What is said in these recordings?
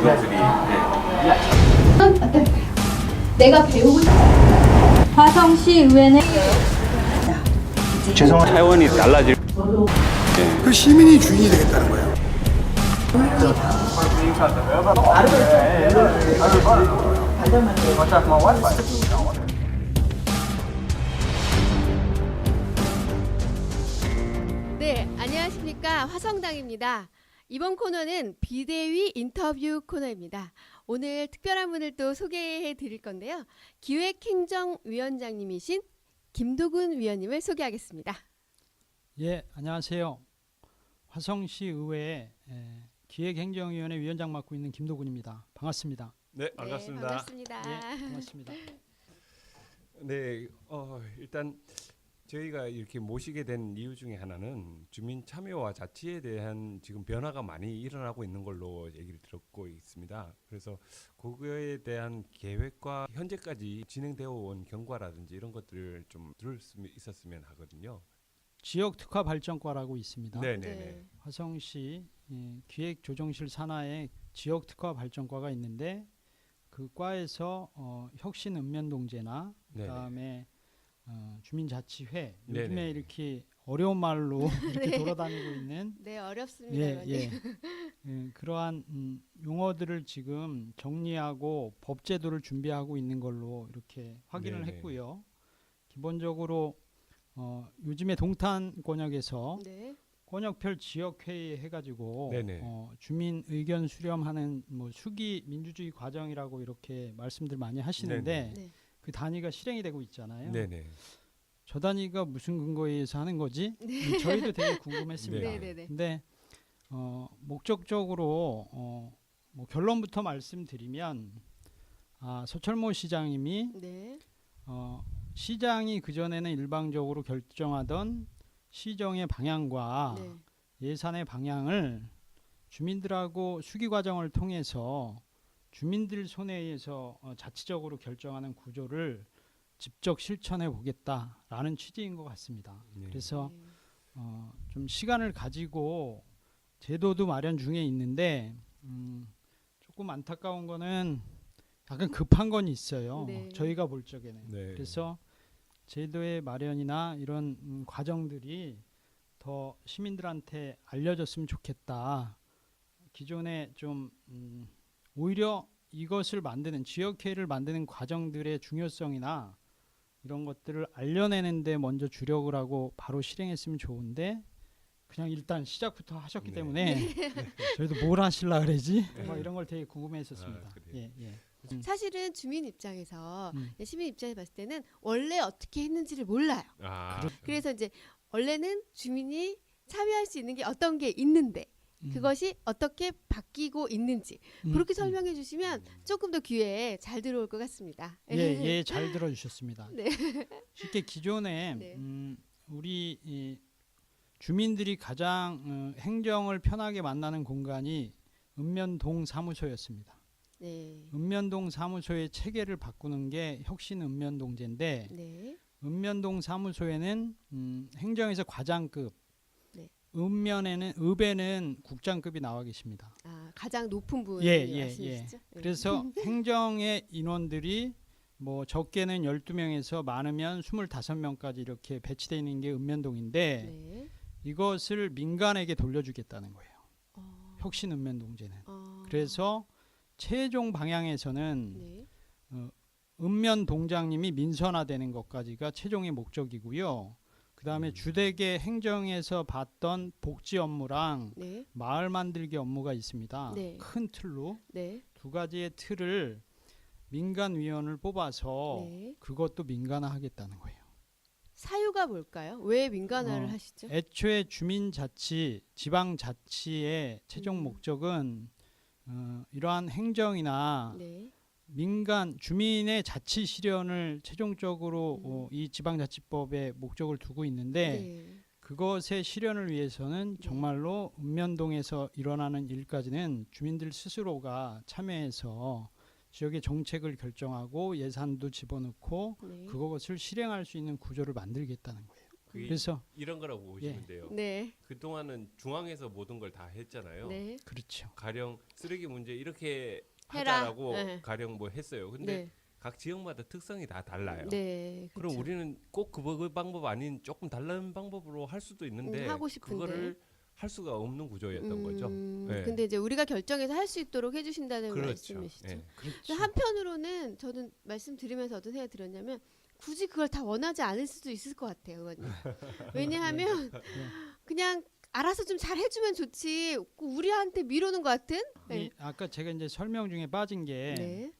이것들이 내가 배우고 싶어. 화성시 의회는 죄송한 차원이 달라질 그 시민이 주인이 되겠다는 거예요. 네, 안녕하십니까. 화성당입니다. 이번 코너는 비대위 인터뷰 코너입니다. 오늘 특별한 분을 또 소개해 드릴 건데요. 기획행정위원장님이신 김도군 위원님을 소개하겠습니다. 예, 안녕하세요. 화성시 의회 기획행정위원회 위원장 맡고 있는 김도군입니다. 반갑습니다. 네, 반갑습니다. 네, 반갑습니다. 예, 반갑습니다. 네, 일단 저희가 이렇게 모시게 된 이유 중에 하나는 주민 참여와 자치에 대한 지금 변화가 많이 일어나고 있는 걸로 얘기를 듣고 있습니다. 그래서 그거에 대한 계획과 현재까지 진행되어 온 경과라든지 이런 것들을 좀 들을 수 있었으면 하거든요. 지역 특화 발전과라고 있습니다. 네네네. 화성시 기획조정실 산하에 지역 특화 발전과가 있는데 그 과에서 혁신 읍면동제나 그다음에 주민자치회 요즘에 네네. 이렇게 어려운 말로 이렇게 돌아다니고 있는 네, 어렵습니다. 그러한 용어들을 지금 정리하고 법제도를 준비하고 있는 걸로 이렇게 확인을 네네. 했고요. 기본적으로 요즘에 동탄 권역에서 네. 권역별 지역회의 해가지고 네네. 주민 의견 수렴하는 뭐 수기 민주주의 과정이라고 이렇게 말씀들 많이 하시는데 네. 그 단위가 실행이 되고 있잖아요. 네네. 저 단위가 무슨 근거에 의해서 하는 거지? 저희도 되게 궁금했습니다. 네. 네네네. 근데 목적적으로 뭐 결론부터 말씀드리면 서철모 시장님이 네. 시장이 그전에는 일방적으로 결정하던 시정의 방향과 네. 예산의 방향을 주민들하고 수기 과정을 통해서 주민들 손에 의해서 자치적으로 결정하는 구조를 직접 실천해 보겠다라는 취지인 것 같습니다. 네. 그래서 좀 시간을 가지고 제도도 마련 중에 있는데 조금 안타까운 거는 약간 급한 건 있어요. 네. 저희가 볼 적에는. 네. 그래서 제도의 마련이나 이런 과정들이 더 시민들한테 알려졌으면 좋겠다. 기존에 좀 오히려 이것을 만드는 지역회의를 만드는 과정들의 중요성이나 이런 것들을 알려내는 데 먼저 주력을 하고 바로 실행했으면 좋은데 그냥 일단 시작부터 하셨기 네. 때문에 저희도 뭘 하실라 그러지? 네. 뭐 이런 걸 되게 궁금해했었습니다. 그래요? 예. 사실은 주민 입장에서 음. 시민 입장에서 봤을 때는 원래 어떻게 했는지를 몰라요. 그래서 이제 원래는 주민이 참여할 수 있는 게 어떤 게 있는데 그것이 어떻게 바뀌고 있는지 그렇게 설명해 주시면 조금 더 귀에 잘 들어올 것 같습니다. 예, 잘 들어주셨습니다. 네. 쉽게 기존에 네. 우리 이 주민들이 가장 행정을 편하게 만나는 공간이 읍면동 사무소였습니다. 네. 읍면동 사무소의 체계를 바꾸는 게 혁신 읍면동제인데 네. 읍면동 사무소에는 행정에서 과장급, 네. 읍에는 국장급이 나와 계십니다. 가장 높은 분 예. 말씀이시죠? 그래서 행정의 인원들이 뭐 적게는 12명에서 많으면 25명까지 이렇게 배치되어 있는 게 읍면동인데 네. 이것을 민간에게 돌려주겠다는 거예요. 혁신 읍면동제는. 그래서 최종 방향에서는 네. 읍면동장님이 민선화되는 것까지가 최종의 목적이고요. 그 다음에 주택의 행정에서 봤던 복지 업무랑 네. 마을 만들기 업무가 있습니다. 네. 큰 틀로 네. 두 가지의 틀을 민간위원을 뽑아서 네. 그것도 민간화하겠다는 거예요. 사유가 뭘까요? 왜 민간화를 어, 하시죠? 애초에 주민자치, 지방자치의 최종 목적은 이러한 행정이나 네. 민간 주민의 자치 실현을 최종적으로 이 지방자치법에 목적을 두고 있는데 네. 그것의 실현을 위해서는 정말로 읍면동에서 일어나는 일까지는 주민들 스스로가 참여해서 지역의 정책을 결정하고 예산도 집어넣고 네. 그것을 실행할 수 있는 구조를 만들겠다는 거예요. 그게 그래서 이런 거라고 보시면 돼요. 네. 그동안은 중앙에서 모든 걸 다 했잖아요. 네. 그렇죠. 가령 쓰레기 문제 이렇게 해라. 하자라고 네. 가령 뭐 했어요. 근데 네. 각 지역마다 특성이 다 달라요. 네. 그럼 그렇죠. 우리는 꼭 그 방법 아닌 조금 다른 방법으로 할 수도 있는데 하고 싶은데. 그거를 할 수가 없는 구조였던 거죠. 네. 근데 이제 우리가 결정해서 할 수 있도록 해주신다는 그렇죠. 말씀이시죠. 예. 그렇죠. 한편으로는 저는 말씀드리면서 어떤 생각이 들었냐면 굳이 그걸 다 원하지 않을 수도 있을 것 같아요, 의원님. 왜냐하면 그냥 알아서 좀 잘 해주면 좋지 우리한테 미루는 것 같은. 이 아까 제가 이제 설명 중에 빠진 게 네.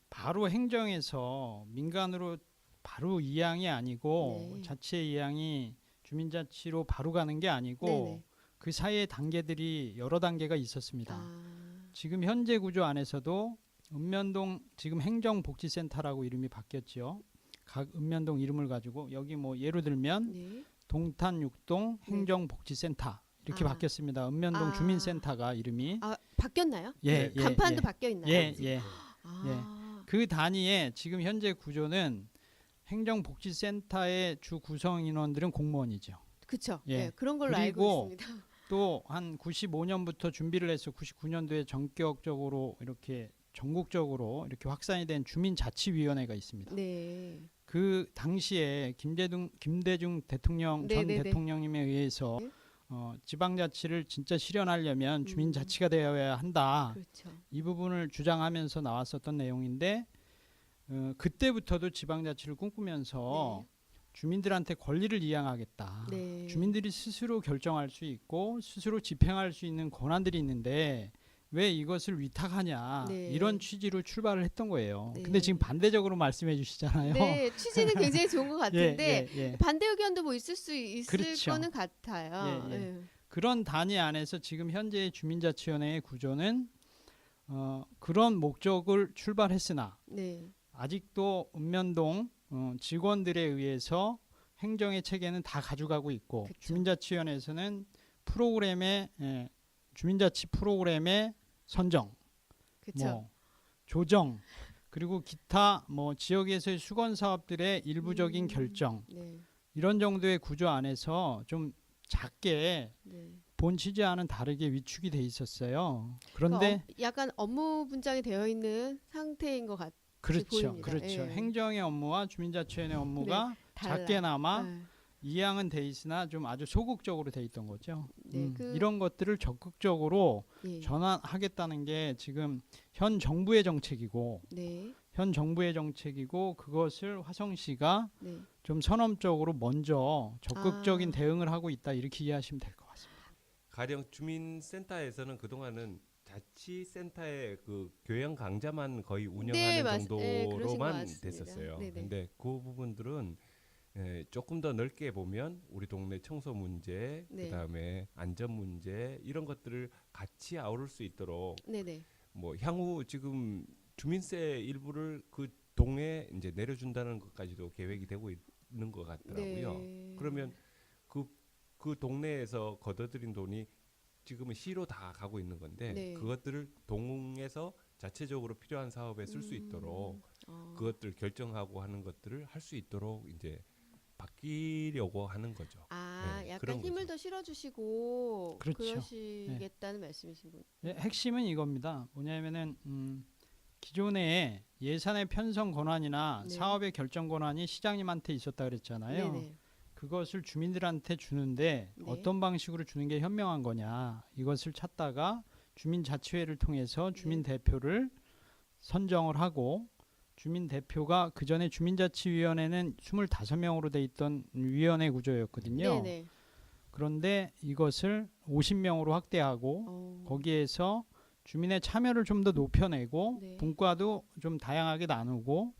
바로 행정에서 민간으로 바로 이양이 아니고 네. 자체 이양이 주민자치로 바로 가는 게 아니고 네네. 그 사이의 단계들이 여러 단계가 있었습니다. 아, 지금 현재 구조 안에서도 읍면동 지금 행정복지센터라고 이름이 바뀌었죠. 각 읍면동 이름을 가지고 여기 뭐 예로 들면 네. 동탄 6동 행정복지센터 이렇게 아. 바뀌었습니다. 읍면동 아. 주민센터가 이름이 아 바뀌었나요? 예, 예, 간판도 예. 바뀌어 있나요? 예, 예. 아, 그 단위에 지금 현재 구조는 행정복지센터의 주 구성 인원들은 공무원이죠. 그쵸. 예. 예. 그런 걸로 그리고 알고 있습니다. 또 한 95년부터 준비를 해서 99년도에 전격적으로 이렇게 전국적으로 이렇게 확산이 된 주민자치위원회가 있습니다. 네. 그 당시에 김대중 대통령 전 네네네. 대통령님에 의해서 네. 지방자치를 진짜 실현하려면 주민자치가 되어야 한다. 그렇죠. 이 부분을 주장하면서 나왔었던 내용인데 그때부터도 지방자치를 꿈꾸면서 주민들한테 권리를 이양하겠다. 네. 주민들이 스스로 결정할 수 있고 스스로 집행할 수 있는 권한들이 있는데 왜 이것을 위탁하냐 네. 이런 취지로 출발을 했던 거예요. 네. 근데 지금 반대적으로 말씀해 주시잖아요. 네, 취지는 굉장히 좋은 것 같은데 예, 예, 예. 반대 의견도 뭐 있을 수 있을 그렇죠. 거는 같아요. 예, 예. 예. 그런 단위 안에서 지금 현재의 주민자치위원회의 구조는 그런 목적을 출발했으나 네. 아직도 읍면동 직원들에 의해서 행정의 체계는 다 가져가고 있고 그쵸. 주민자치위원회에서는 프로그램의 주민자치 프로그램의 선정, 그렇죠. 뭐 조정 그리고 기타 뭐 지역에서의 수건 사업들의 일부적인 결정 네. 이런 정도의 구조 안에서 좀 작게 네. 본 취지와는 다르게 위축이 돼 있었어요. 그런데 약간 업무 분장이 되어 있는 상태인 것 같아요. 그렇죠, 보입니다. 그렇죠. 예. 행정의 업무와 주민자치위원회 업무가 달라요. 작게나마 네. 이양은 돼 있으나 좀 아주 소극적으로 돼 있던 거죠. 네, 이런 것들을 적극적으로 예. 전환하겠다는 게 지금 현 정부의 정책이고 네. 그것을 화성시가 네. 좀 선언적으로 먼저 적극적인 아. 대응을 하고 있다 이렇게 이해하시면 될 것 같습니다. 가령 주민센터에서는 그동안은 자치센터의 그 교양 강좌만 거의 운영하는 네, 그러신 것 정도로만 같습니다. 됐었어요. 네네. 근데 그 부분들은 조금 더 넓게 보면 우리 동네 청소 문제, 네. 그다음에 안전 문제 이런 것들을 같이 아우를 수 있도록 네네. 뭐 향후 지금 주민세 일부를 그 동에 이제 내려준다는 것까지도 계획이 되고 있는 것 같더라고요. 네. 그러면 그 동네에서 걷어들인 돈이 지금은 시로 다 가고 있는 건데 네. 그것들을 동에서 자체적으로 필요한 사업에 쓸 수 있도록 그것들 결정하고 하는 것들을 할 수 있도록 이제 바뀌려고 하는 거죠. 아, 네, 약간 그런 힘을 거죠. 더 실어주시고 그렇죠. 그러시겠다는 말씀이신 분. 핵심은 이겁니다. 뭐냐면은 기존에 예산의 편성 권한이나 네. 사업의 결정 권한이 시장님한테 있었다 그랬잖아요. 네네. 그것을 주민들한테 주는데 네. 어떤 방식으로 주는 게 현명한 거냐 이것을 찾다가 주민자치회를 통해서 주민 네. 대표를 선정을 하고 주민 대표가 그 전에 주민자치위원회는 25명으로 돼 있던 위원회 구조였거든요. 네네. 그런데 이것을 50명으로 확대하고 거기에서 주민의 참여를 좀 더 높여내고 네. 분과도 좀 다양하게 나누고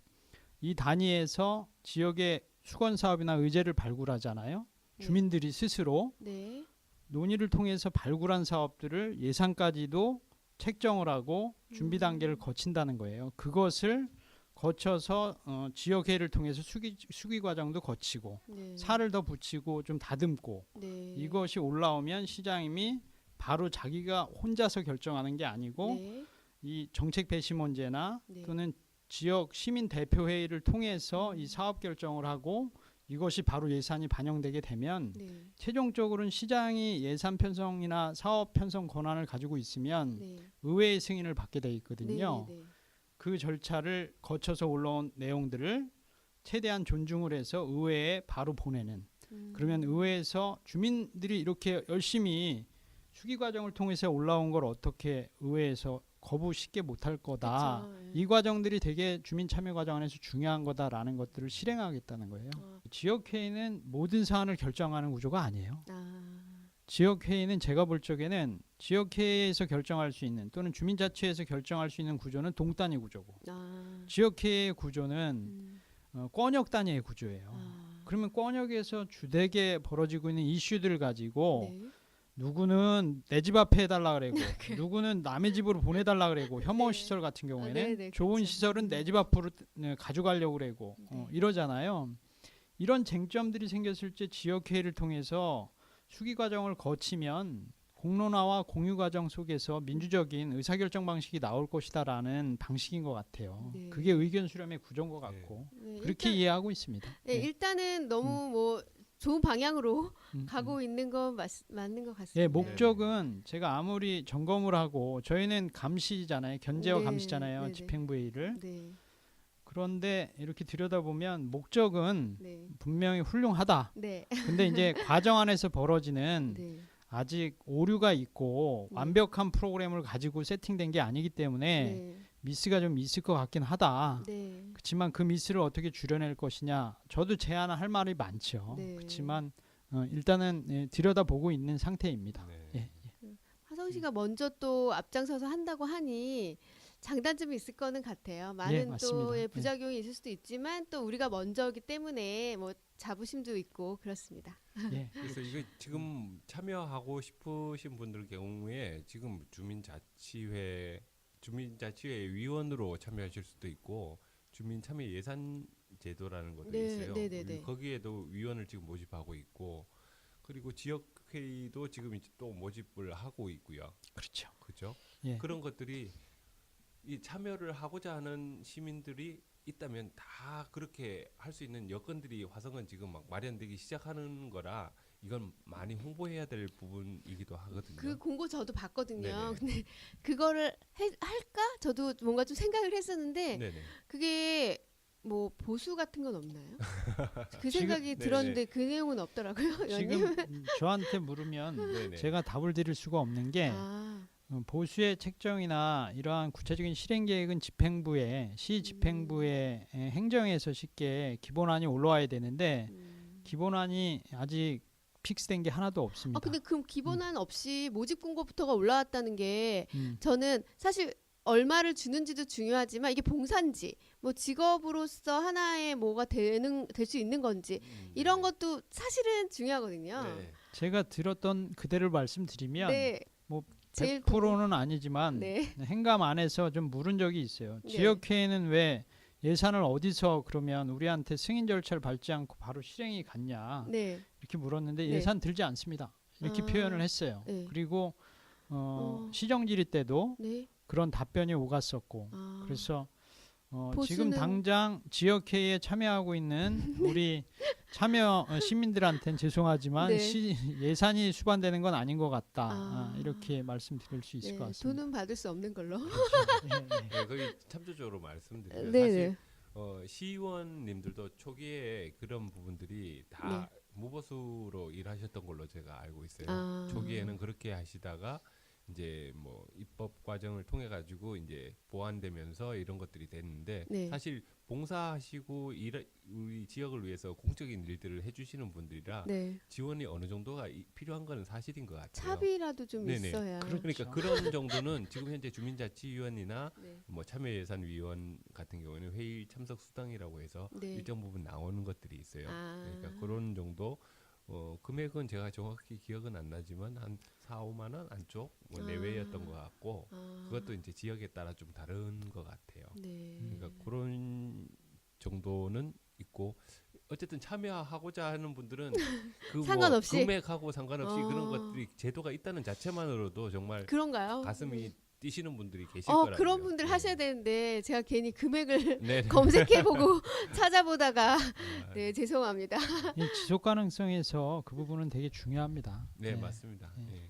이 단위에서 지역의 수건 사업이나 의제를 발굴하잖아요. 네. 주민들이 스스로 네. 논의를 통해서 발굴한 사업들을 예산까지도 책정을 하고 준비 단계를 거친다는 거예요. 그것을 거쳐서 지역회의를 통해서 수기 과정도 거치고 네. 살을 더 붙이고 좀 다듬고 네. 이것이 올라오면 시장님이 바로 자기가 혼자서 결정하는 게 아니고 네. 이 정책 배시 문제나 네. 또는 지역 시민 대표 회의를 통해서 이 사업 결정을 하고 이것이 바로 예산이 반영되게 되면 네. 최종적으로는 시장이 예산 편성이나 사업 편성 권한을 가지고 있으면 네. 의회의 승인을 받게 돼 있거든요. 네. 네. 그 절차를 거쳐서 올라온 내용들을 최대한 존중을 해서 의회에 바로 보내는. 그러면 의회에서 주민들이 이렇게 열심히 수기 과정을 통해서 올라온 걸 어떻게 의회에서 거부 쉽게 못할 거다. 그쵸, 예. 이 과정들이 되게 주민 참여 과정 안에서 중요한 거다라는 것들을 실행하겠다는 거예요. 지역회의는 모든 사안을 결정하는 구조가 아니에요. 지역회의는 제가 볼 적에는 지역회의에서 결정할 수 있는 또는 주민자치에서 결정할 수 있는 구조는 동단위 구조고 지역회의의 구조는 권역 단위의 구조예요. 그러면 권역에서 주되게 벌어지고 있는 이슈들을 가지고 네. 누구는 내 집 앞에 해달라 그러고 누구는 남의 집으로 보내달라 그러고 혐오 네. 시설 같은 경우에는 네, 네, 좋은 그렇죠. 시설은 내 집 앞으로 가져가려고 그러고 네. 이러잖아요. 이런 쟁점들이 생겼을 때 지역회의를 통해서 수기 과정을 거치면 공론화와 공유 과정 속에서 민주적인 의사결정 방식이 나올 것이다라는 방식인 것 같아요. 네. 그게 의견 수렴의 구조인 것 같고 네, 그렇게 이해하고 있습니다. 네, 일단은 너무 뭐 좋은 방향으로 음, 가고 있는 건 맞는 것 같습니다. 예, 목적은 제가 아무리 점검을 하고 저희는 감시잖아요. 견제와 네, 감시잖아요. 네, 네. 집행부회의를. 네, 그런데 이렇게 들여다보면 목적은 네, 분명히 훌륭하다. 네, 근데 이제 과정 안에서 벌어지는 네, 아직 오류가 있고 네. 완벽한 프로그램을 가지고 세팅된 게 아니기 때문에 네, 미스가 좀 있을 것 같긴 하다. 네, 그렇지만 그 미스를 어떻게 줄여낼 것이냐. 저도 제안할 말이 많죠. 네. 그렇지만 일단은 들여다보고 있는 상태입니다. 네. 예. 화성 씨가 먼저 또 앞장서서 한다고 하니 장단점이 있을 거는 같아요. 많은 맞습니다. 또 예. 부작용이 있을 수도 있지만 또 우리가 먼저기 때문에 뭐 자부심도 있고 그렇습니다. 예. 그래서 이거 지금 참여하고 싶으신 분들 경우에 지금 주민자치회 위원으로 참여하실 수도 있고 주민참여 예산 제도라는 것도 네, 있어요. 네, 네, 네. 거기에도 위원을 지금 모집하고 있고 그리고 지역회의도 지금 이제 또 모집을 하고 있고요. 그렇죠. 그죠? 예. 그런 것들이 이 참여를 하고자 하는 시민들이 있다면 다 그렇게 할 수 있는 여건들이 화성은 지금 막 마련되기 시작하는 거라 이건 많이 홍보해야 될 부분이기도 하거든요. 그 공고 저도 봤거든요. 네네. 근데 그거를 할까? 저도 뭔가 좀 생각을 했었는데 네네. 그게 뭐 보수 같은 건 없나요? 그 지금- 생각이 네네. 들었는데 그 내용은 없더라고요. 지금 의원님. 저한테 물으면 네네. 제가 답을 드릴 수가 없는 게 아, 보수의 책정이나 이러한 구체적인 실행 계획은 집행부에 시 집행부의 행정에서 쉽게 기본안이 올라와야 되는데 기본안이 아직 픽스된 게 하나도 없습니다. 근데 그 기본안 없이 모집 공고부터가 올라왔다는 게 음. 저는 사실 얼마를 주는지도 중요하지만 이게 봉사인지 뭐 직업으로서 하나의 뭐가 될 수 있는 건지 이런 것도 사실은 중요하거든요. 네. 제가 들었던 그대로 말씀드리면 네. 뭐 제일 100%는 아니지만 네. 행감 안에서 좀 물은 적이 있어요. 네. 지역회의는 왜 예산을 어디서 그러면 우리한테 승인 절차를 밟지 않고 바로 실행이 갔냐 네. 이렇게 물었는데 네. 예산 들지 않습니다. 이렇게 아, 표현을 했어요. 네. 그리고 시정질의 때도 네. 그런 답변이 오갔었고 아. 그래서 지금 보수는- 당장 지역회의에 참여하고 있는 우리 참여 시민들한테는 죄송하지만 네. 예산이 수반되는 건 아닌 것 같다. 아. 이렇게 말씀드릴 수 있을 네. 것 같습니다. 돈은 받을 수 없는 걸로. 예, 예. 네, 거기 참조적으로 말씀드리면 네. 사실 시의원님들도 초기에 그런 부분들이 다 무보수로 일하셨던 걸로 제가 알고 있어요. 아. 초기에는 그렇게 하시다가 이제 뭐 입법 과정을 통해 가지고 이제 보완되면서 이런 것들이 됐는데 네. 사실 봉사하시고 우리 지역을 위해서 공적인 일들을 해주시는 분들이라 네. 지원이 어느 정도가 필요한 건 사실인 것 같아요. 차비라도 좀 네네. 있어야. 그러니까 그런 정도는 지금 현재 주민자치위원이나 네. 뭐 참여예산위원 같은 경우에는 회의 참석 수당이라고 해서 네. 일정 부분 나오는 것들이 있어요. 아. 그러니까 그런 정도 금액은 제가 정확히 기억은 안 나지만 한 4, 5만 원 안쪽 뭐 아. 내외였던 것 같고 아. 그것도 이제 지역에 따라 좀 다른 것 같아요. 네. 그러니까 그런 정도는 있고 어쨌든 참여하고자 하는 분들은 그 상관없이? 뭐 금액하고 상관없이 그런 어. 것들이 제도가 있다는 자체만으로도 정말 그런가요? 가슴이 뛰시는 분들이 계실 거라고요. 그런 분들 네. 하셔야 되는데 제가 괜히 금액을 네. 검색해보고 찾아보다가 네 죄송합니다. 이 지속 가능성에서 그 부분은 되게 중요합니다. 네, 맞습니다. 네. 네.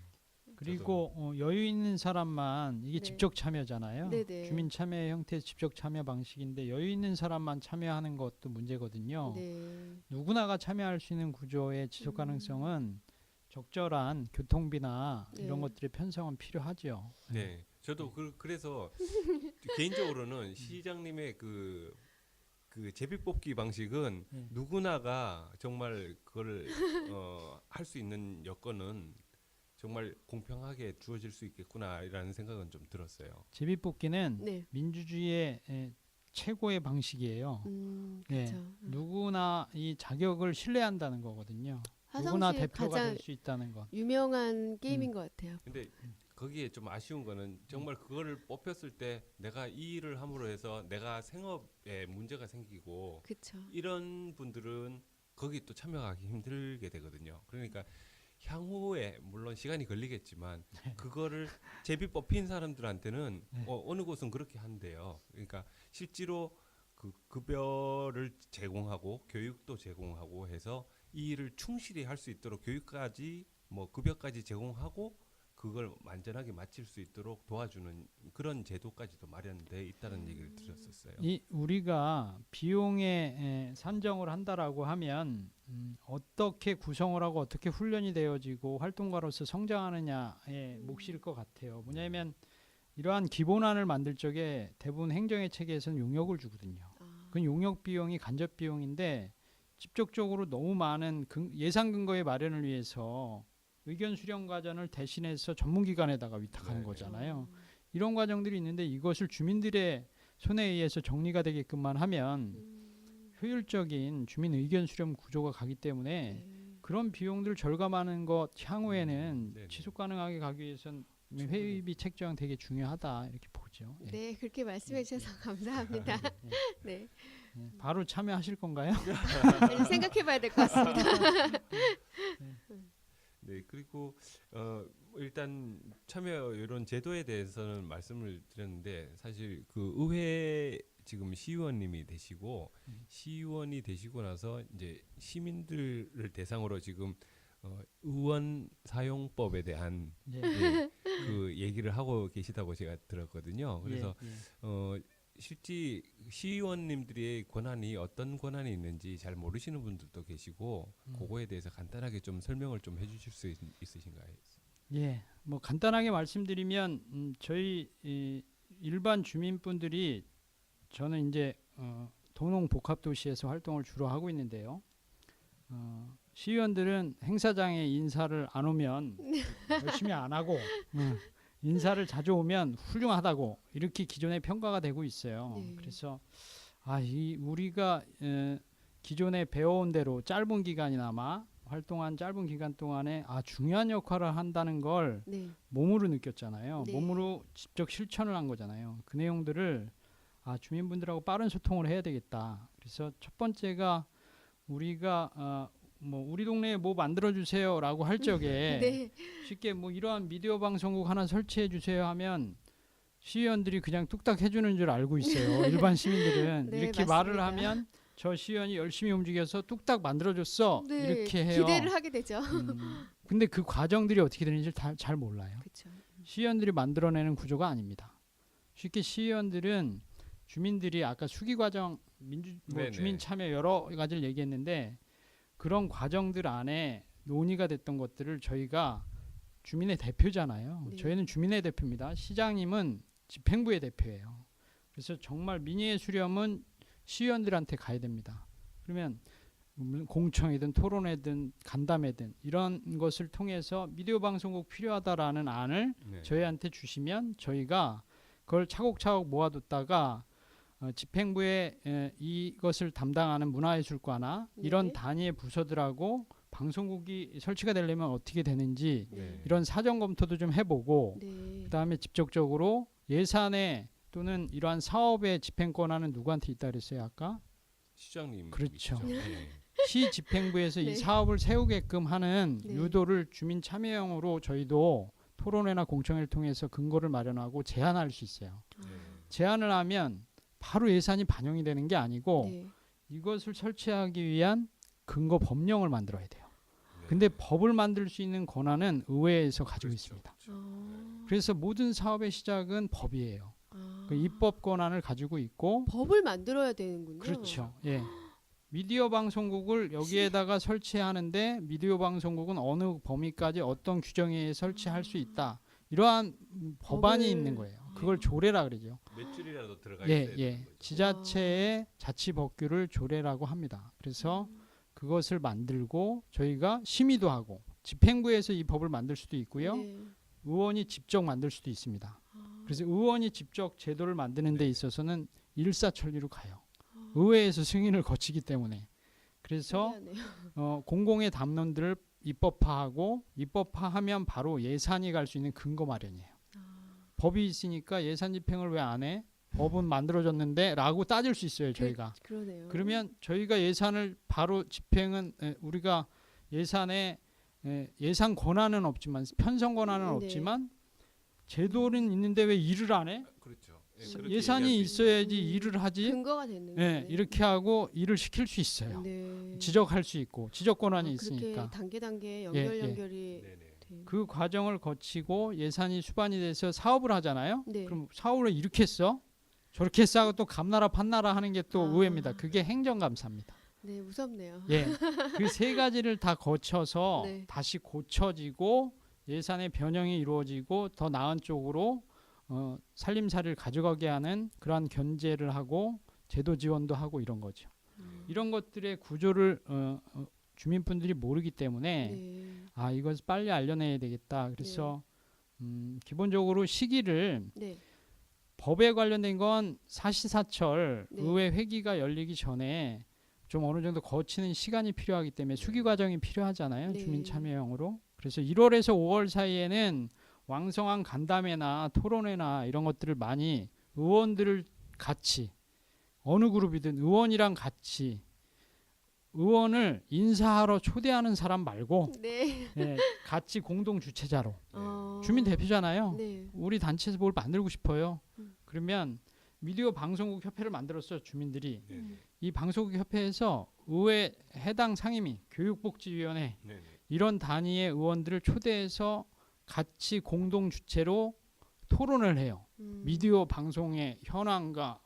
그리고 여유 있는 사람만 이게 네. 직접 참여잖아요. 네네. 주민 참여 형태의 직접 참여 방식인데 여유 있는 사람만 참여하는 것도 문제거든요. 네. 누구나가 참여할 수 있는 구조의 지속 가능성은 적절한 교통비나 네. 이런 것들의 편성은 필요하죠. 네. 저도 그래서 개인적으로는 시장님의 그 제비뽑기 방식은 네. 누구나가 정말 그걸 할 수 있는 여건은 정말 공평하게 주어질 수 있겠구나라는 생각은 좀 들었어요. 제비뽑기는 네. 민주주의의 최고의 방식이에요. 네. 그렇죠. 누구나 이 자격을 신뢰한다는 거거든요. 누구나 화성시의 대표가 가장 될 수 있다는 것. 유명한 게임인 것 같아요. 근데 거기에 좀 아쉬운 거는 정말 그거를 뽑혔을 때 내가 이 일을 함으로 해서 내가 생업에 문제가 생기고 그렇죠. 이런 분들은 거기 또 참여하기 힘들게 되거든요. 그러니까 향후에 물론 시간이 걸리겠지만 그거를 제비 뽑힌 사람들한테는 네. 어느 곳은 그렇게 한대요. 그러니까 실제로 그 급여를 제공하고 교육도 제공하고 해서 이 일을 충실히 할 수 있도록 교육까지 뭐 급여까지 제공하고 그걸 완전하게 마칠 수 있도록 도와주는 그런 제도까지도 마련돼 있다는 얘기를 들었었어요. 이 우리가 비용에 산정을 한다라고 하면 어떻게 구성을 하고 어떻게 훈련이 되어지고 활동가로서 성장하느냐의 몫일 것 같아요. 뭐냐면 이러한 기본안을 만들 적에 대부분 행정의 체계에서는 용역을 주거든요. 그 용역 비용이 간접 비용인데 직접적으로 너무 많은 예산 근거의 마련을 위해서 의견 수렴 과정을 대신해서 전문기관에다가 위탁하는 네네. 거잖아요. 이런 과정들이 있는데 이것을 주민들의 손에 의해서 정리가 되게끔만 하면 효율적인 주민 의견 수렴 구조가 가기 때문에 그런 비용들 절감하는 것 향후에는 네네. 지속 가능하게 가기 위해서는 회의비 책정 되게 중요하다 이렇게 보죠. 예. 네, 그렇게 말씀해 주셔서 감사합니다. 네, 예. 바로 참여하실 건가요? 아니, 생각해봐야 될 것 같습니다. 네, 그리고 일단 참여 이런 제도에 대해서는 말씀을 드렸는데 사실 그 의회 지금 시의원님이 되시고 시의원이 되시고 나서 이제 시민들을 대상으로 지금 의원 사용법에 대한 예. 예, 그 얘기를 하고 계시다고 제가 들었거든요. 그래서 예, 예. 실제 시의원님들의 권한이 어떤 권한이 있는지 잘 모르시는 분들도 계시고 그거에 대해서 간단하게 좀 설명을 좀 해주실 수 있으신가요? 예, 뭐 간단하게 말씀드리면 저희 일반 주민분들이 저는 이제 도농복합도시에서 활동을 주로 하고 있는데요. 시의원들은 행사장에 인사를 안 오면 열심히 안 하고 인사를 자주 오면 훌륭하다고 이렇게 기존에 평가가 되고 있어요. 네. 그래서 우리가 기존에 배워온 대로 짧은 기간이나마 활동한 짧은 기간 동안에 중요한 역할을 한다는 걸 네, 몸으로 느꼈잖아요. 네. 몸으로 직접 실천을 한 거잖아요. 그 내용들을 주민분들하고 빠른 소통을 해야 되겠다. 그래서 첫 번째가 우리가 우리 동네에 뭐 만들어 주세요라고 할 적에 네, 쉽게 뭐 이러한 미디어 방송국 하나 설치해 주세요 하면 시의원들이 그냥 뚝딱 해주는 줄 알고 있어요. 일반 시민들은 네, 이렇게 맞습니다. 말을 하면 저 시의원이 열심히 움직여서 뚝딱 만들어줬어 네, 이렇게 해요. 기대를 하게 되죠. 근데 그 과정들이 어떻게 되는지 잘 몰라요. 그렇죠. 시의원들이 만들어내는 구조가 아닙니다. 쉽게 시의원들은 주민들이 아까 수기 과정, 네네. 주민 참여 여러 가지를 얘기했는데 그런 과정들 안에 논의가 됐던 것들을 저희가 주민의 대표잖아요. 네. 저희는 주민의 대표입니다. 시장님은 집행부의 대표예요. 그래서 정말 민의의 수렴은 시의원들한테 가야 됩니다. 그러면 공청회든 토론회든 간담회든 이런 것을 통해서 미디어 방송국 필요하다라는 안을 네. 저희한테 주시면 저희가 그걸 차곡차곡 모아뒀다가 집행부에 이것을 담당하는 문화예술과나 네. 이런 단위의 부서들하고 방송국이 설치가 되려면 어떻게 되는지 네. 이런 사전 검토도 좀 해보고 네, 그다음에 직접적으로 예산에 또는 이러한 사업의 집행 권한은 누구한테 있다 그랬어요 아까? 시장님 그렇죠. 네. 시 집행부에서 네. 이 사업을 세우게끔 하는 네. 유도를 주민 참여형으로 저희도 토론회나 공청회를 통해서 근거를 마련하고 제안할 수 있어요. 네. 제안을 하면 바로 예산이 반영이 되는 게 아니고 네. 이것을 설치하기 위한 근거 법령을 만들어야 돼요. 네. 근데 법을 만들 수 있는 권한은 의회에서 가지고 그렇죠. 있습니다. 어. 그래서 모든 사업의 시작은 법이에요. 아. 그 입법 권한을 가지고 있고 법을 만들어야 되는군요. 그렇죠. 예. 미디어 방송국을 여기에다가 설치하는데 미디어 방송국은 어느 범위까지 어떤 규정에 설치할 수 있다. 이러한 법안이 법을- 있는 거예요. 그걸 조례라 그러죠. 몇 줄이라도 들어가 예, 있어야 예. 되는 거죠. 지자체의 자치법규를 조례라고 합니다. 그래서 그것을 만들고 저희가 심의도 하고 집행부에서 이 법을 만들 수도 있고요. 네. 의원이 직접 만들 수도 있습니다. 그래서 의원이 직접 제도를 만드는 데 있어서는 일사천리로 가요. 의회에서 승인을 거치기 때문에. 그래서 신기하네요. 공공의 담론들을 입법화하고 입법화하면 바로 예산이 갈 수 있는 근거 마련이에요. 법이 있으니까 예산 집행을 왜 안 해? 법은 만들어졌는데 라고 따질 수 있어요. 저희가. 그러네요. 그러면 저희가 예산을 바로 집행은 우리가 예산에 예산 권한은 없지만 편성 권한은 네. 없지만 제도는 있는데 왜 일을 안 해? 그렇죠. 예, 그렇게 예산이 얘기할 수 있는 있어야지 일을 하지. 근거가 되는 예, 거네. 이렇게 하고 일을 시킬 수 있어요. 네. 지적할 수 있고 지적 권한이 아, 있으니까. 그렇게 단계 예, 연결이 네네. 돼. 그 과정을 거치고 예산이 수반이 돼서 사업을 하잖아요. 네. 그럼 사업을 이렇게 써? 저렇게 싸고 또 감나라 판나라 하는 게 또 아. 의회입니다. 그게 행정감사입니다. 네, 무섭네요. 예, 그 세 가지를 다 거쳐서 네. 다시 고쳐지고 예산의 변형이 이루어지고 더 나은 쪽으로 살림살이를 가져가게 하는 그러한 견제를 하고 제도 지원도 하고 이런 거죠. 이런 것들의 구조를 주민분들이 모르기 때문에 네. 아 이것을 빨리 알려내야 되겠다. 그래서 기본적으로 시기를 네. 법에 관련된 건 사시사철 네. 의회 회기가 열리기 전에 좀 어느 정도 거치는 시간이 필요하기 때문에 수기 과정이 필요하잖아요. 네. 주민 참여형으로. 그래서 1월에서 5월 사이에는 왕성한 간담회나 토론회나 이런 것들을 많이 의원들을 같이 어느 그룹이든 의원이랑 같이 의원을 인사하러 초대하는 사람 말고 네. 예, 같이 공동 주최자로 어. 주민 대표잖아요. 네. 우리 단체에서 뭘 만들고 싶어요. 그러면 미디어 방송국 협회를 만들었어 주민들이. 네네. 이 방송국 협회에서 의회 해당 상임위, 교육복지위원회 네네. 이런 단위의 의원들을 초대해서 같이 공동 주최로 토론을 해요. 미디어 방송의 현황과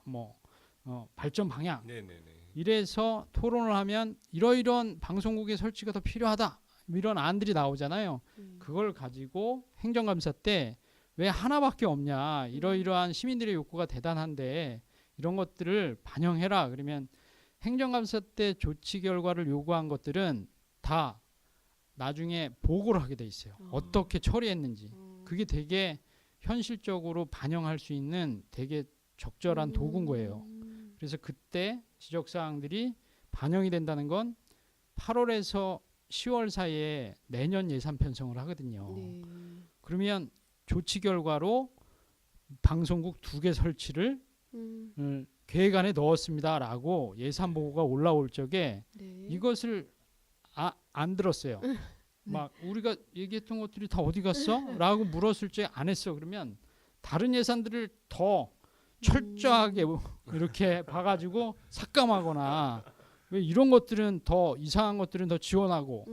발전 방향. 네네네. 이래서 토론을 하면 이러이러한 방송국의 설치가 더 필요하다. 이런 안들이 나오잖아요. 그걸 가지고 행정감사 때 왜 하나밖에 없냐. 이러이러한 시민들의 욕구가 대단한데 이런 것들을 반영해라. 그러면 행정감사 때 조치 결과를 요구한 것들은 다 나중에 보고를 하게 돼 있어요. 어떻게 처리했는지. 그게 되게 현실적으로 반영할 수 있는 되게 적절한 도구인 거예요. 그래서 그때 지적사항들이 반영이 된다는 건 8월에서 10월 사이에 내년 예산 편성을 하거든요. 네. 그러면 조치 결과로 방송국 2개 설치를 계획안에 넣었습니다라고 예산 보고가 올라올 적에 네. 이것을 안 들었어요. 막 우리가 얘기했던 것들이 다 어디 갔어? 라고 물었을 때 안 했어. 그러면 다른 예산들을 더 철저하게 이렇게 봐가지고 삭감하거나 왜 이런 것들은 더 이상한 것들은 더 지원하고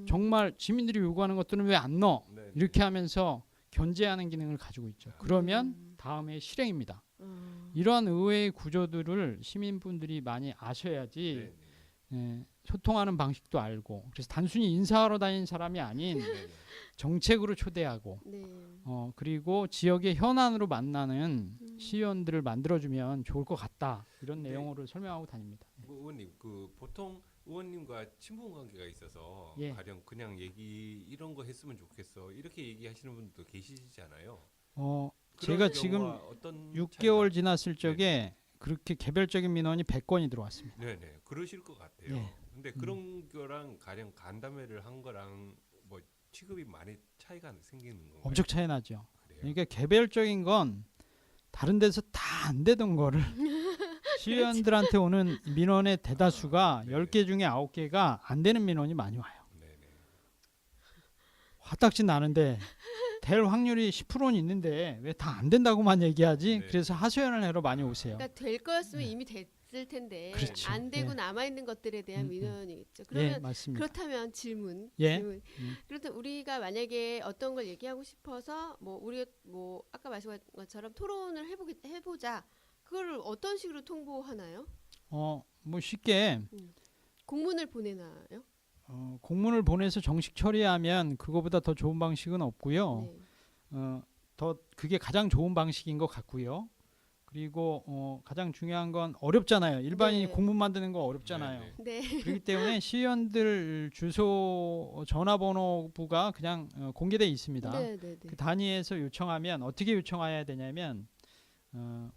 정말 시민들이 요구하는 것들은 왜 안 넣어? 네네. 이렇게 하면서 견제하는 기능을 가지고 있죠. 그러면 다음에 실행입니다. 이러한 의회의 구조들을 시민분들이 많이 아셔야지 네네. 소통하는 방식도 알고 그래서 단순히 인사하러 다니는 사람이 아닌 네네. 정책으로 초대하고 네. 그리고 지역의 현안으로 만나는 시의원들을 만들어주면 좋을 것 같다. 이런 네. 내용으로 설명하고 다닙니다. 의원님 그 보통 의원님과 친분 관계가 있어서 예. 가령 그냥 얘기 이런 거 했으면 좋겠어 이렇게 얘기하시는 분도 계시잖아요. 제가 그런 지금 경우와 어떤 6개월 차이가- 지났을 적에 그렇게 개별적인 민원이 100건이 들어왔습니다. 네네 그러실 것 같아요. 예. 근데 그런 거랑 가령 간담회를 한 거랑 뭐 취급이 많이 차이가 생기는 건가요? 엄청 차이 나죠. 그래요? 그러니까 개별적인 건 다른 데서 다 안 되던 거를 시의원들한테 오는 민원의 대다수가 네네. 10개 중에 9개가 안 되는 민원이 많이 와요. 네네. 화딱지 나는데 될 확률이 10%는 있는데 왜 다 안 된다고만 얘기하지? 네. 그래서 하소연을 하러 많이 오세요. 그러니까 될 거였으면 이미 됐을 텐데 그렇죠. 안 되고 예. 남아 있는 것들에 대한 음. 민원이겠죠. 예, 그러면 맞습니다. 그렇다면 질문. 예. 질문. 그렇다면 우리가 만약에 어떤 걸 얘기하고 싶어서 뭐 우리가 뭐 아까 말씀하신 것처럼 토론을 해보자. 그거를 어떤 식으로 통보하나요? 뭐 쉽게 공문을 보내나요? 공문을 보내서 정식 처리하면 그거보다 더 좋은 방식은 없고요. 네. 더 그게 가장 좋은 방식인 것 같고요. 그리고 가장 중요한 건 어렵잖아요. 일반인이 네. 공문 만드는 거 어렵잖아요. 네, 네. 그렇기 때문에 시의원들 주소 전화번호부가 그냥 공개돼 있습니다. 네, 네, 네. 그 단위에서 요청하면 어떻게 요청해야 되냐면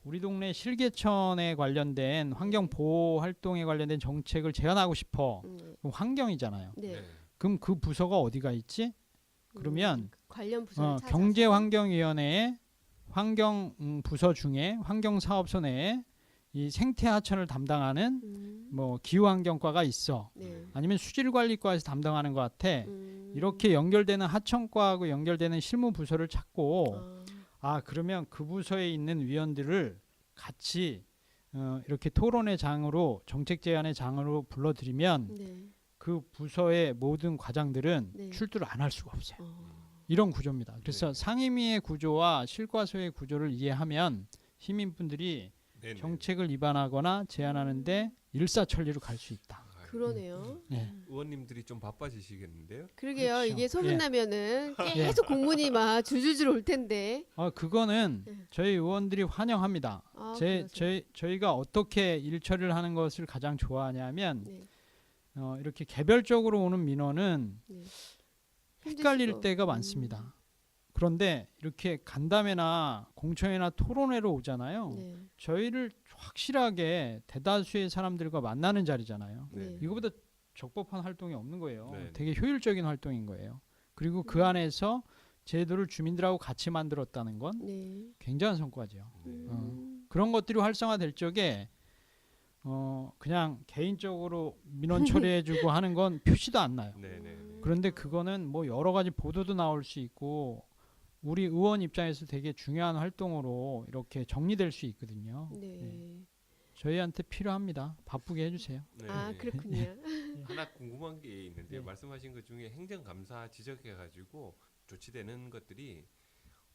우리 동네 실개천에 관련된 환경 보호 활동에 관련된 정책을 제안하고 싶어. 그럼 환경이잖아요. 네. 네. 그럼 그 부서가 어디가 있지? 그러면 관련 부서를 찾아서 경제환경위원회의 환경 부서 중에 환경사업소 내에 이 생태하천을 담당하는 뭐 기후환경과가 있어. 네. 아니면 수질관리과에서 담당하는 것 같아. 음. 이렇게 연결되는 하천과하고 연결되는 실무 부서를 찾고 아. 그러면 그 부서에 있는 위원들을 같이 이렇게 토론의 장으로 정책 제안의 장으로 불러들이면 네. 그 부서의 모든 과장들은 네. 출두를 안 할 수가 없어요. 어. 이런 구조입니다. 그래서 네. 상임위의 구조와 실과소의 구조를 이해하면 시민분들이 네, 네. 정책을 위반하거나 제안하는데 일사천리로 갈 수 있다. 아, 그러네요. 네. 의원님들이 좀 바빠지시겠는데요? 그러게요. 그렇죠. 이게 소문 예. 나면은 예. 계속 공문이 막 줄줄줄 올 텐데. 그거는 네. 저희 의원들이 환영합니다. 아, 그러세요? 저희가 어떻게 일처리를 하는 것을 가장 좋아하냐면 네. 이렇게 개별적으로 오는 민원은 네. 헷갈릴 힘드시고. 때가 많습니다. 그런데 이렇게 간담회나 공청회나 토론회로 오잖아요. 네. 저희를 확실하게 대다수의 사람들과 만나는 자리잖아요. 네. 이거보다 적법한 활동이 없는 거예요. 네. 되게 효율적인 활동인 거예요. 그리고 음. 그 안에서 제도를 주민들하고 같이 만들었다는 건 네. 굉장한 성과죠. 네. 그런 것들이 활성화될 적에 그냥 개인적으로 민원 처리해주고 하는 건 표시도 안 나요. 네, 네, 네. 그런데 그거는 뭐 여러 가지 보도도 나올 수 있고 우리 의원 입장에서 되게 중요한 활동으로 이렇게 정리될 수 있거든요. 네. 저희한테 필요합니다. 바쁘게 해주세요. 네. 아, 그렇군요. 하나 궁금한 게 있는데 네. 말씀하신 것 중에 행정감사 지적해가지고 조치되는 것들이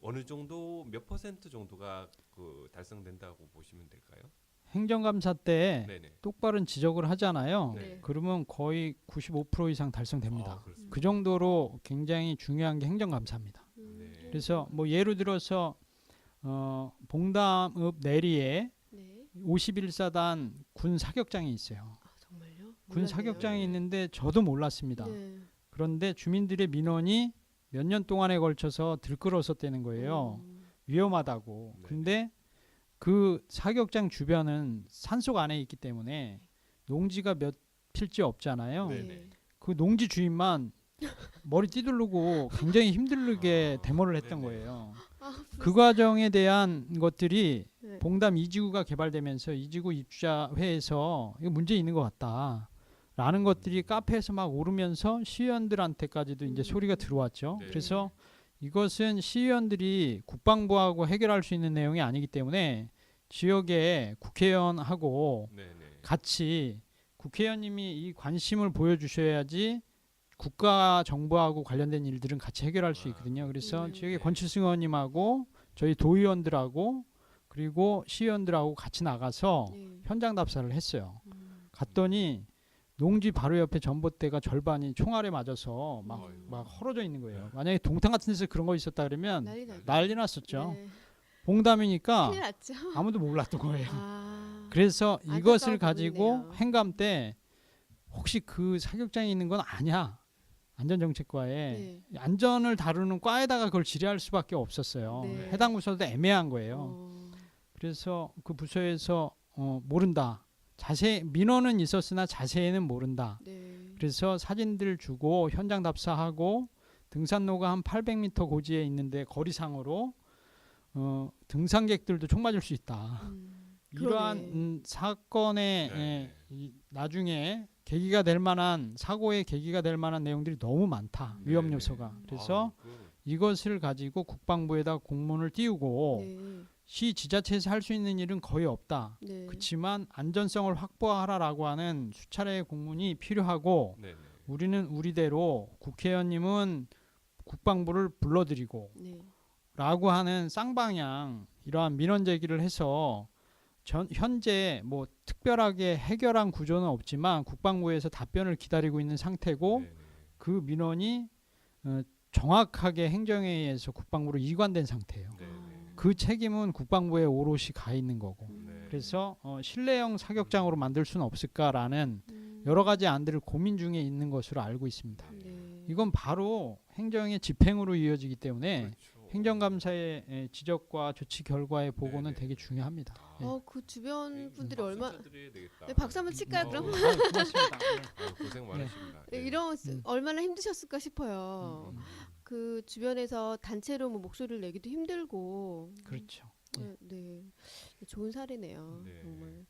어느 정도 몇 퍼센트 정도가 그 달성된다고 보시면 될까요? 행정감사 때 네네. 똑바른 지적을 하잖아요. 네. 그러면 거의 95% 이상 달성됩니다. 아, 그렇습니다. 그 정도로 굉장히 중요한 게 행정감사입니다. 네. 그래서 뭐 예를 들어서 봉담읍 내리에 네. 51사단 군 사격장이 있어요. 아, 정말요? 군 몰랐네요. 사격장이 네. 있는데 저도 몰랐습니다. 네. 그런데 주민들의 민원이 몇 년 동안에 걸쳐서 들끓었었다는 거예요. 위험하다고. 네. 근데 그 사격장 주변은 산속 안에 있기 때문에 농지가 몇 필지 없잖아요. 네. 네. 그 농지 주인만 머리 띠두르고 굉장히 힘들게 아, 데모를 했던 네네. 거예요. 아, 그 과정에 대한 것들이 네. 봉담 2지구가 개발되면서 2지구 입주자회에서 이거 문제 있는 것 같다. 라는 것들이 카페에서 막 오르면서 시의원들한테까지도 이제 소리가 들어왔죠. 네. 그래서 이것은 시의원들이 국방부하고 해결할 수 있는 내용이 아니기 때문에 지역의 국회의원하고 네네. 같이 국회의원님이 이 관심을 보여주셔야지 국가 정부하고 관련된 일들은 같이 해결할 수 있거든요. 그래서 지역의 네. 권칠승 의원님하고 저희 도의원들하고 그리고 시의원들하고 같이 나가서 네. 현장 답사를 했어요. 갔더니 농지 바로 옆에 전봇대가 절반이 총알에 맞아서 막 헐어져 있는 거예요. 만약에 동탄 같은 데서 그런 거 있었다 그러면 난리 났죠. 난리 났었죠. 네. 봉담이니까 큰일 났죠. 아무도 몰랐던 거예요. 아. 그래서 안타까운 이것을 가지고 부분이네요. 행감 때 혹시 그 사격장에 있는 건 아니야. 안전정책과에 네. 안전을 다루는 과에다가 그걸 질의할 수밖에 없었어요. 네. 해당 부서도 애매한 거예요. 어. 그래서 그 부서에서 모른다. 민원은 있었으나 자세히는 모른다. 네. 그래서 사진들 주고 현장 답사하고 등산로가 한 800m 고지에 있는데 거리상으로 등산객들도 총 맞을 수 있다. 이러한 그러네. 사건의 네. 나중에 계기가 될 만한 사고의 계기가 될 만한 내용들이 너무 많다. 위험 네. 요소가. 그래서 아, 이것을 가지고 국방부에다 공문을 띄우고 네. 시 지자체에서 할 수 있는 일은 거의 없다. 네. 그렇지만 안전성을 확보하라라고 하는 수차례의 공문이 필요하고 네, 네. 우리는 우리대로 국회의원님은 국방부를 불러들이고 네. 라고 하는 쌍방향 이러한 민원 제기를 해서 현재 뭐 특별하게 해결한 구조는 없지만 국방부에서 답변을 기다리고 있는 상태고 네, 네. 그 민원이 정확하게 행정회의에서 국방부로 이관된 상태예요. 네, 네. 그 책임은 국방부에 오롯이 가 있는 거고. 네. 그래서 실내형 사격장으로 만들 수는 없을까라는 음. 여러 가지 안들을 고민 중에 있는 것으로 알고 있습니다. 네. 이건 바로 행정의 집행으로 이어지기 때문에 그렇죠. 행정감사의 지적과 조치 결과의 보고는 네네. 되게 중요합니다. 예. 그 주변 분들이 박수 얼마 쳐드려야 되겠다. 네, 박수 한번 칠까요, 그럼? 고맙습니다. 고생 많으십니다. 네, 네. 이런 얼마나 힘드셨을까 싶어요. 음. 그 주변에서 단체로 뭐 목소리를 내기도 힘들고. 그렇죠. 네. 좋은 사례네요. 네. 정말.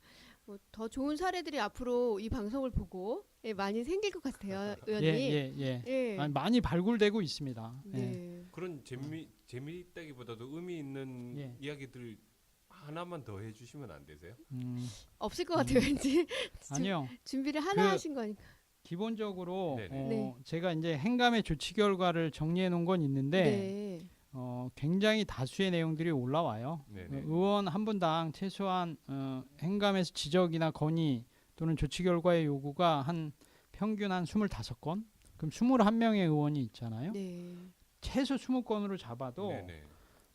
더 좋은 사례들이 앞으로 이 방송을 보고 많이 생길 것 같아요, 의원님. 예. 아니, 많이 발굴되고 있습니다. 예. 네. 그런 재미있다기보다도 의미 있는 예. 이야기들 하나만 더 해주시면 안 되세요? 없을 것 같아요, 왠지. 아니요. 준비를 하나 하신 거니까. 기본적으로 네네. 네. 제가 이제 행감의 조치 결과를 정리해 놓은 건 있는데 네. 굉장히 다수의 내용들이 올라와요. 네네. 의원 한 분당 최소한 행감에서 지적이나 건의 또는 조치 결과의 요구가 평균 한 25건. 그럼 21명의 의원이 있잖아요. 네. 최소 20건으로 잡아도 네네.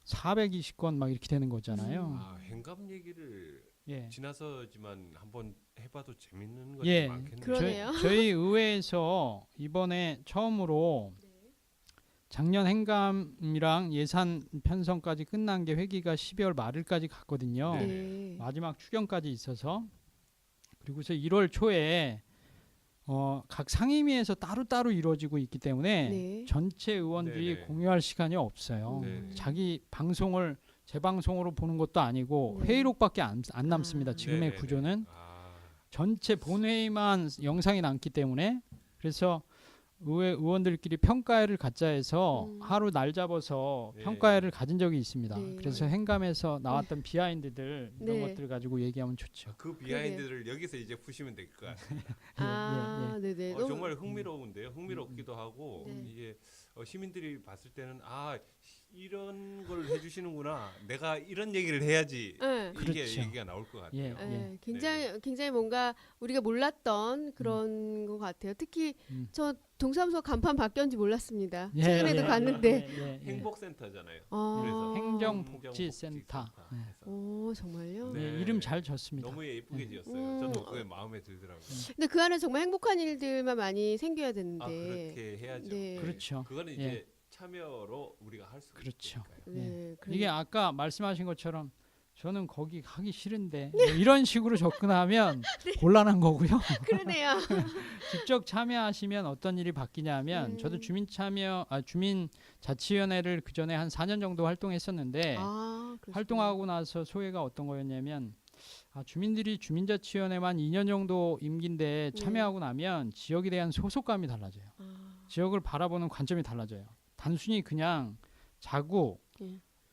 420건 막 이렇게 되는 거잖아요. 아, 행감 얘기를 예. 지나서지만 한번 해봐도 재밌는 것이 예. 많겠네요. 그러네요. 저희 의회에서 이번에 처음으로 작년 행감이랑 예산 편성까지 끝난 게 회기가 12월 말일까지 갔거든요. 네. 네. 마지막 추경까지 있어서 그리고서 1월 초에 각 상임위에서 따로따로 이루어지고 있기 때문에 네. 전체 의원들이 네네. 공유할 시간이 없어요. 네. 자기 방송을 재방송으로 보는 것도 아니고 네. 회의록밖에 안 남습니다. 아. 지금의 네네네. 구조는 아, 전체 본회의만 영상이 남기 때문에 그래서 의회 의원들끼리 평가회를 갖자 해서 하루 날 잡아서 네. 평가회를 가진 적이 있습니다. 네. 그래서 행감에서 나왔던 비하인드들 이런 네. 것들 가지고 얘기하면 좋죠. 그 비하인드를 여기서 이제 푸시면 될 것 같아요. 아, 네네. 정말 흥미로운데요. 흥미롭기도 하고 네. 이게 시민들이 봤을 때는 이런 걸 해주시는구나. 내가 이런 얘기를 해야지. 네. 이게 그렇죠. 얘기가 나올 것 같아요. 예. 네, 굉장히 뭔가 우리가 몰랐던 그런 것 같아요. 특히 저 동사무소 간판 바뀌었는지 몰랐습니다. 예, 최근에도 예, 갔는데. 행복센터잖아요. 아. 그래서 행정복지센터. 네. 해서. 오, 정말요? 네. 이름 잘 졌습니다. 너무 예쁘게 지었어요. 음. 저도 그게 마음에 들더라고요. 근데 그 안에 정말 행복한 일들만 많이 생겨야 되는데. 그렇게 해야죠. 네. 그렇죠. 그거는 예. 이제 참여로 우리가 할 수 그렇죠. 있으니까요. 네, 이게 아까 말씀하신 것처럼 저는 거기 가기 싫은데 뭐 이런 식으로 접근하면 곤란한 거고요. 그러네요. 직접 참여하시면 어떤 일이 바뀌냐면 저도 주민자치위원회를 그 전에 한 4년 정도 활동했었는데 그러시구나. 활동하고 나서 소회가 어떤 거였냐면 주민들이 주민자치위원회만 2년 정도 임기인데 참여하고 나면 지역에 대한 소속감이 달라져요. 지역을 바라보는 관점이 달라져요. 단순히 그냥 자구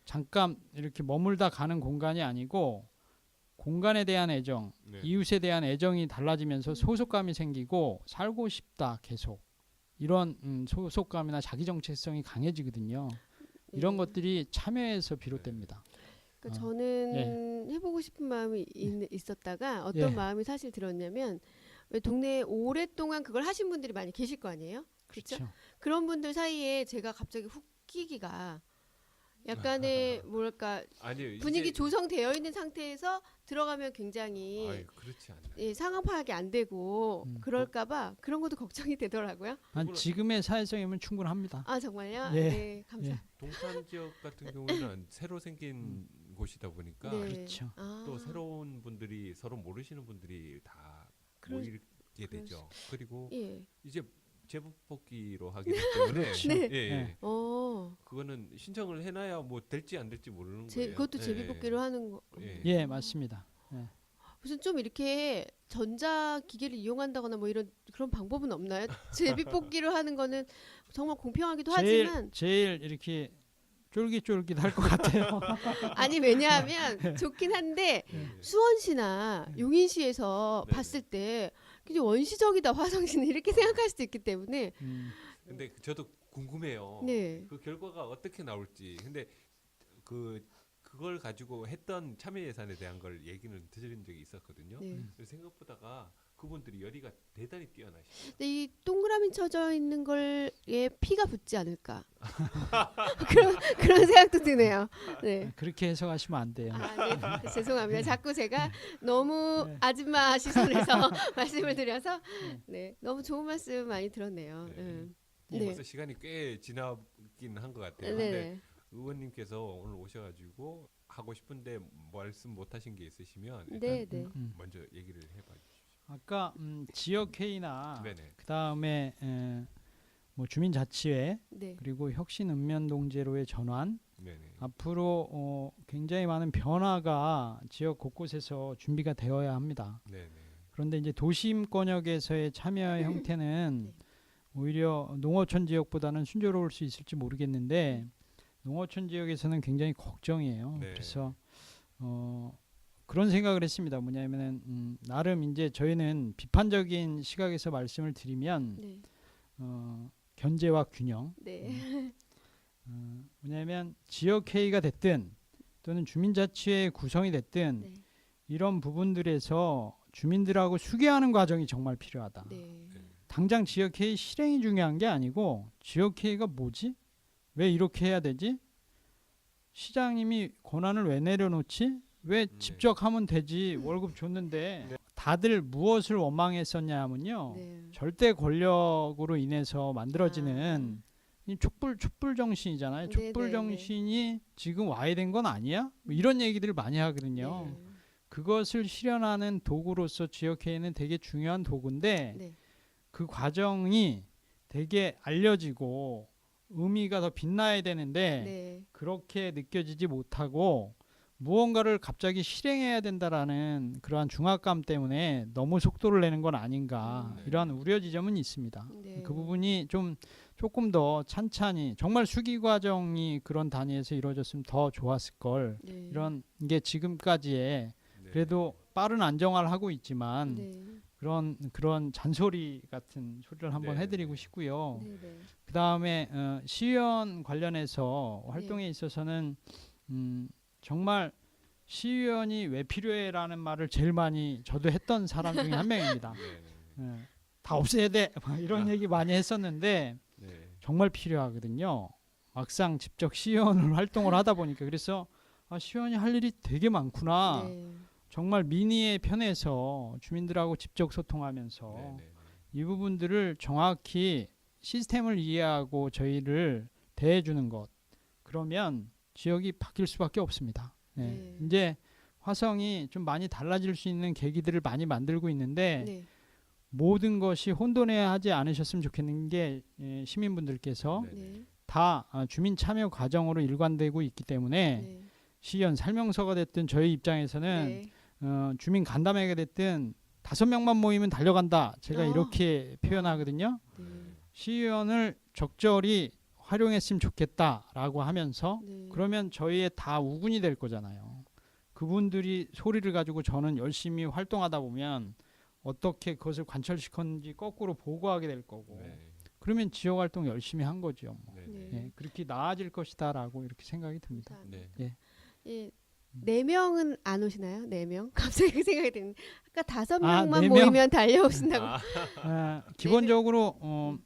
잠깐 이렇게 머물다 가는 공간이 아니고 공간에 대한 애정, 네. 이웃에 대한 애정이 달라지면서 소속감이 생기고 살고 싶다 계속 이런 소속감이나 자기 정체성이 강해지거든요. 이런 것들이 참여에서 비롯됩니다. 그러니까 저는 해보고 싶은 마음이 있었다가 어떤 예. 마음이 사실 들었냐면 왜 동네에 오랫동안 그걸 하신 분들이 많이 계실 거 아니에요? 그렇죠? 그런 분들 사이에 제가 갑자기 훅 끼기가 약간의 뭐랄까 아니요. 분위기 이제, 조성되어 있는 상태에서 들어가면 굉장히 그렇지 않나요? 상황 파악이 안 되고 그럴까봐 그런 것도 걱정이 되더라고요. 지금의 사회성이면 충분합니다. 정말요? 예. 네, 감사합니다. 동탄 지역 같은 경우에는 새로 생긴 곳이다 보니까 네. 그렇죠. 또 새로운 분들이 서로 모르시는 분들이 다 모이게 되죠. 그리고 예. 이제 제복 복귀로 하기 때문에 그렇죠. 네. 예. 어. 그거는 신청을 해놔야 뭐 될지 안 될지 모르는 거예요. 그것도 제비뽑기로 하는 거. 예. 예, 맞습니다. 예. 무슨 좀 이렇게 전자 기계를 이용한다거나 뭐 이런 그런 방법은 없나요? 제비 뽑기로 하는 거는 정말 공평하기도 하지만 제일 이렇게 쫄깃쫄깃할 것 같아요. 아니 왜냐하면 좋긴 한데 수원시나 용인시에서 네. 봤을 때 굉장히 원시적이다 화성시는 이렇게 생각할 수도 있기 때문에 근데 저도 궁금해요. 네. 그 결과가 어떻게 나올지. 근데 그걸 가지고 했던 참여 예산에 대한 걸 얘기는 들은 적이 있었거든요. 네. 그래서 생각보다가 그분들이 열의가 대단히 뛰어나시죠. 근데 이 동그라미 쳐져 있는 걸에 피가 붙지 않을까 그런 생각도 드네요. 네. 그렇게 해석하시면 안 돼요. 아, 네. 죄송합니다. 자꾸 제가 너무 네. 아줌마 시선에서 말씀을 드려서 네. 너무 좋은 말씀 많이 들었네요. 네. 네. 벌써 시간이 꽤 지나긴 한 것 같아요. 네. 근데 네. 의원님께서 오늘 오셔가지고 하고 싶은데 말씀 못하신 게 있으시면 일단 네. 네. 먼저 얘기를 해봐 주십시오. 아까 지역 회의나 네네. 그다음에 뭐 주민자치회 네. 그리고 혁신읍면동제로의 전환 네네. 앞으로 굉장히 많은 변화가 지역 곳곳에서 준비가 되어야 합니다. 네네. 그런데 이제 도심권역에서의 참여 형태는 오히려 농어촌 지역보다는 순조로울 수 있을지 모르겠는데 농어촌 지역에서는 굉장히 걱정이에요. 네. 그래서 그런 생각을 했습니다. 뭐냐면은 나름 이제 저희는 비판적인 시각에서 말씀을 드리면 네. 견제와 균형. 네. 뭐냐면 지역 회의가 됐든 또는 주민자치회 구성이 됐든 네. 이런 부분들에서 주민들하고 수기하는 과정이 정말 필요하다. 네. 당장 지역 회의 실행이 중요한 게 아니고 지역 회의가 뭐지? 왜 이렇게 해야 되지? 시장님이 권한을 왜 내려놓지? 왜 직접 하면 되지? 월급 줬는데 다들 무엇을 원망했었냐 하면요. 네. 절대 권력으로 인해서 만들어지는 이 촛불 정신이잖아요. 네, 촛불 네, 정신이 지금 와야 된 건 아니야? 뭐 이런 얘기들을 많이 하거든요. 네. 그것을 실현하는 도구로서 지역회의는 되게 중요한 도구인데 네. 그 과정이 되게 알려지고 의미가 더 빛나야 되는데 네. 그렇게 느껴지지 못하고 무언가를 갑자기 실행해야 된다라는 그러한 중압감 때문에 너무 속도를 내는 건 아닌가 이러한 우려 지점은 있습니다. 네. 그 부분이 조금 더 찬찬히 정말 수기 과정이 그런 단위에서 이루어졌으면 더 좋았을 걸. 네. 이런 게 지금까지의 네. 그래도 빠른 안정화를 하고 있지만 네. 그런 잔소리 같은 소리를 한번 네. 해드리고 싶고요. 네. 네. 그 다음에 시의원 관련해서 활동에 있어서는 정말 시의원이 왜 필요해라는 말을 제일 많이 저도 했던 사람 중에 한 명입니다. 네네. 다 없애야 돼 막 이런 얘기 많이 했었는데 네. 정말 필요하거든요. 막상 직접 시의원을 활동을 하다 보니까 그래서 시의원이 할 일이 되게 많구나. 네. 정말 민의의 편에서 주민들하고 직접 소통하면서 네네. 이 부분들을 정확히 시스템을 이해하고 저희를 대해주는 것. 그러면 지역이 바뀔 수밖에 없습니다. 네. 네. 이제 화성이 좀 많이 달라질 수 있는 계기들을 많이 만들고 있는데 네. 모든 것이 혼돈해하지 않으셨으면 좋겠는 게 시민분들께서 네. 네. 다 주민 참여 과정으로 일관되고 있기 때문에 네. 시의원 설명서가 됐든 저희 입장에서는 네. 주민 간담회가 됐든 5명만 모이면 달려간다. 제가 이렇게 표현하거든요. 네. 시의원을 적절히 활용했으면 좋겠다라고 하면서 네. 그러면 저희의 다 우군이 될 거잖아요. 그분들이 소리를 가지고 저는 열심히 활동하다 보면 어떻게 그것을 관철시켰는지 거꾸로 보고하게 될 거고 네. 그러면 지역 활동 열심히 한 거죠. 뭐. 네네. 네. 예, 그렇게 나아질 것이다라고 이렇게 생각이 듭니다. 감사합니다. 네. 예. 4명은 안 오시나요? 4명? 갑자기 그 생각이 드는데 아까 5명만 4명? 모이면 달려오신다고. 기본적으로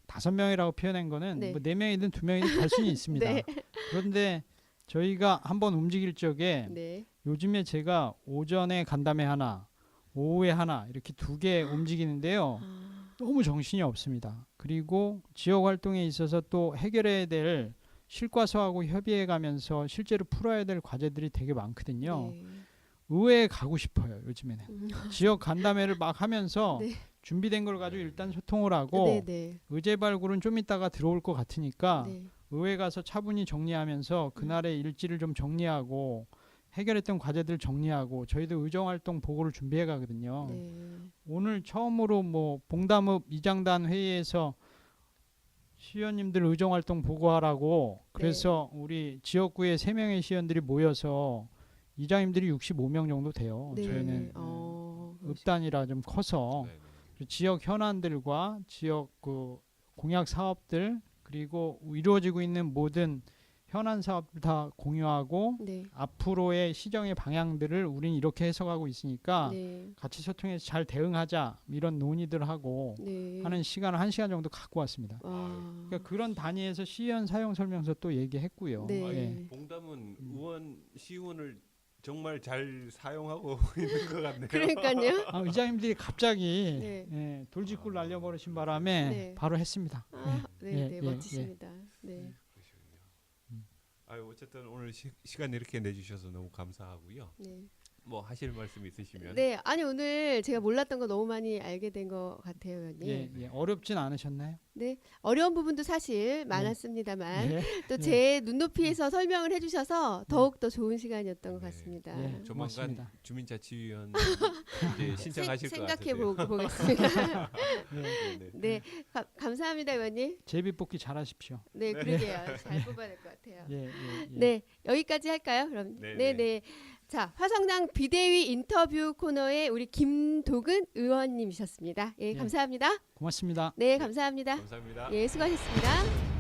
5명이라고 표현한 거는 네. 뭐 4명이든 2명이든 갈 수는 있습니다. 네. 그런데 저희가 한번 움직일 적에 네. 요즘에 제가 오전에 간담회 하나, 오후에 하나 이렇게 2개 움직이는데요. 너무 정신이 없습니다. 그리고 지역 활동에 있어서 또 해결해야 될 실과서하고 협의해 가면서 실제로 풀어야 될 과제들이 되게 많거든요. 네. 의회에 가고 싶어요. 요즘에는. 지역 간담회를 막 하면서 네. 준비된 걸 가지고 일단 소통을 하고 네, 네. 의제 발굴은 좀 이따가 들어올 것 같으니까 네. 의회 가서 차분히 정리하면서 그날의 일지를 좀 정리하고 해결했던 과제들 정리하고 저희도 의정활동 보고를 준비해 가거든요. 네. 오늘 처음으로 뭐 봉담읍 이장단 회의에서 시의원님들 의정활동 보고하라고 그래서 우리 지역구의 3명의 시의원들이 모여서 이장님들이 65명 정도 돼요. 네. 저희는 그러시- 읍단이라 좀 커서 네, 네. 그 지역 현안들과 지역 그 공약 사업들 그리고 이루어지고 있는 모든 현안 사업들 다 공유하고 네. 앞으로의 시정의 방향들을 우린 이렇게 해석하고 있으니까 네. 같이 소통해서 잘 대응하자 이런 논의들 하고 네. 하는 시간을 1시간 정도 갖고 왔습니다. 와. 그러니까 그런 단위에서 시의원 사용 설명서 또 얘기했고요. 네. 예. 봉담은 시의원을 정말 잘 사용하고 있는 것 같네요. 그러니까요. 아, 의장님들이 갑자기 네. 예, 돌직구를 날려버리신 바람에 네. 바로 했습니다. 아, 네, 예, 네, 예, 멋지십니다. 네. 그러시군요. 아유, 어쨌든 오늘 시간 이렇게 내주셔서 너무 감사하고요. 네. 뭐 하실 말씀 있으시면. 네, 아니 오늘 제가 몰랐던 거 너무 많이 알게 된 것 같아요, 의원님. 예, 예. 어렵진 않으셨나요? 네, 어려운 부분도 사실 많았습니다만 네. 또 제 눈높이에서 설명을 해주셔서 더욱 더 좋은 시간이었던 것 네. 같습니다. 예. 조만간 고맙습니다. 주민자치위원 이제 신청하실 것 생각해 같으세요. 보겠습니다. 네. 네, 네. 네, 감사합니다, 의원님. 제비 뽑기 잘하십시오. 네, 그러게요. 잘 뽑아야 될 것 같아요. 예, 예, 예. 네, 여기까지 할까요? 그럼 네, 네, 네. 네. 자, 화성당 비대위 인터뷰 코너에 우리 김도근 의원님이셨습니다. 예, 예. 감사합니다. 고맙습니다. 네, 감사합니다. 감사합니다. 예, 수고하셨습니다.